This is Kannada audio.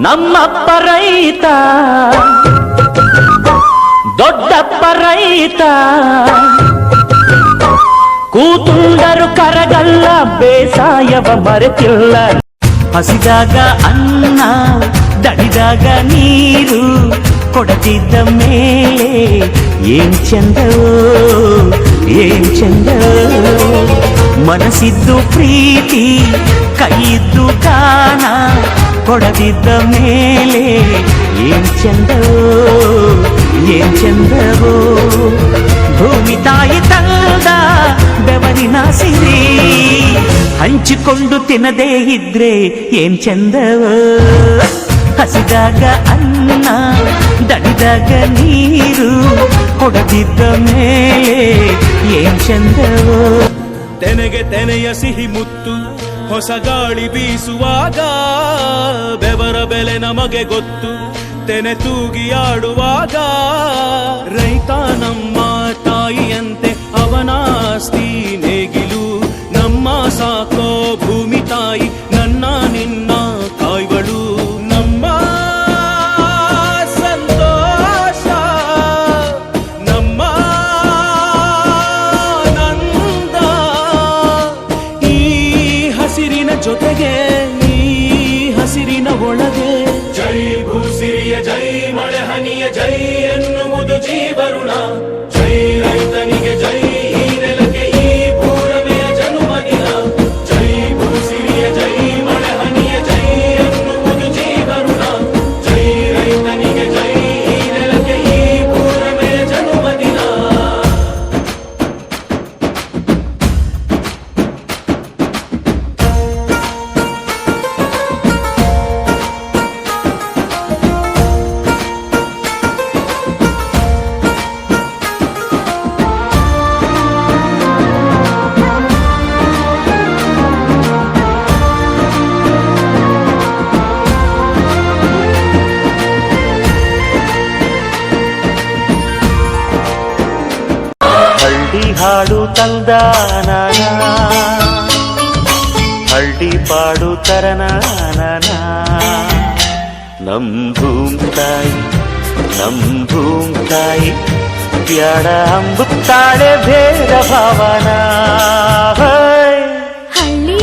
ನಮ್ಮಪ್ಪ ರೈತ ದೊಡ್ಡಪ್ಪ ರೈತ ಕೂತುಂಡರು ಕರಗಲ್ಲ ಬೇಸಾಯವ ಮರೆತಿಲ್ಲ ಹಸಿದಾಗ ಅನ್ನ ದಡಿದಾಗ ನೀರು ಕೊಡತಿದ್ದ ಮೇಲೆ ಏನ್ ಚಂದವೋ ಏನ್ ಚಂದವೋ ಮನಸ್ಸಿದ್ದು ಪ್ರೀತಿ ಕೈಯಿದ್ದು ಗಾನ ಕೊಡದಿದ್ದ ಮೇಲೆ ಏನ್ ಚಂದವೋ ಏನ್ ಚಂದವೋ ಭೂಮಿ ತಾಯಿ ತಂದ ಬೆವರಿನ ಸಿರಿ ಹಂಚಿಕೊಂಡು ತಿನ್ನದೇ ಇದ್ರೆ ಏನ್ ಚಂದವೋ ಹಸಿದಾಗ ಅನ್ನ ದಡಿದಾಗ ನೀರು ಕೊಡದಿದ್ದ ಮೇಲೆ ಏನ್ ಚಂದವೋ ತೆನೆಗೆ ತೆನೆಯ ಸಿಹಿ ಮುತ್ತು ಹೊಸ ಗಾಳಿ ಬೀಸುವಾಗ ಬೆವರ ಬೆಲೆ ನಮಗೆ ಗೊತ್ತು ತೆನೆ ತೂಗಿ ಆಡುವಾಗ ರೈತ ನಮ್ಮ ತಾಯಿಯಂತೆ ಅವನಾಸ್ತಿ ನೇಗಿಲು ನಮ್ಮ ಸಾಕೋ ಭೂಮಿ ತಾಯಿ ನನ್ನ ನಿನ್ನ ಕಾಯ್ಗಳು ನಮ್ಮ ಸಂತೋಷ ನಮ್ಮ ನಂದ ಈ ಹಸಿರಿನ ಜೊತೆಗೆ ಈ ಹಸಿರಿನ ಒಳಗೆ ಜೈ ಭೂಸಿರಿಯ ಜೈ ಮಳೆ ಹನಿಯ ಜೈ ಎನ್ನುವುದು ಜೀವರುಣ ಜೈ ರೈತನಿಗೆ ಜೈ ಈ ನೆಲಕ್ಕೆ ಈ ಪೂರಮೆಯ ಜನುಮದಿನ ಜೈ ಭೂಸಿರಿಯ ಜೈ ಮಳೆ ಹನಿಯ ಜೈ ಎನ್ನುವುದು ಜೀವರುಣ ಜೈ ರೈತನಿಗೆ ಜೈ ಈ ನೆಲಕ್ಕೆ ಈ ಪೂರಮೆಯ ಜನುಮದಿನ ಹಳ್ಳಿ ಹಾಡು ತಂದಾನ ಹಳ್ಳಿ ಪಾಡು ತರನಾನ ನಮ್ ಭೂಮಿ ತಾಯಿ ಬ್ಯಾಡ ಅಂಬುತ್ತಾಳೆ ಭೇದ ಭಾವನಾ ಹಳ್ಳಿ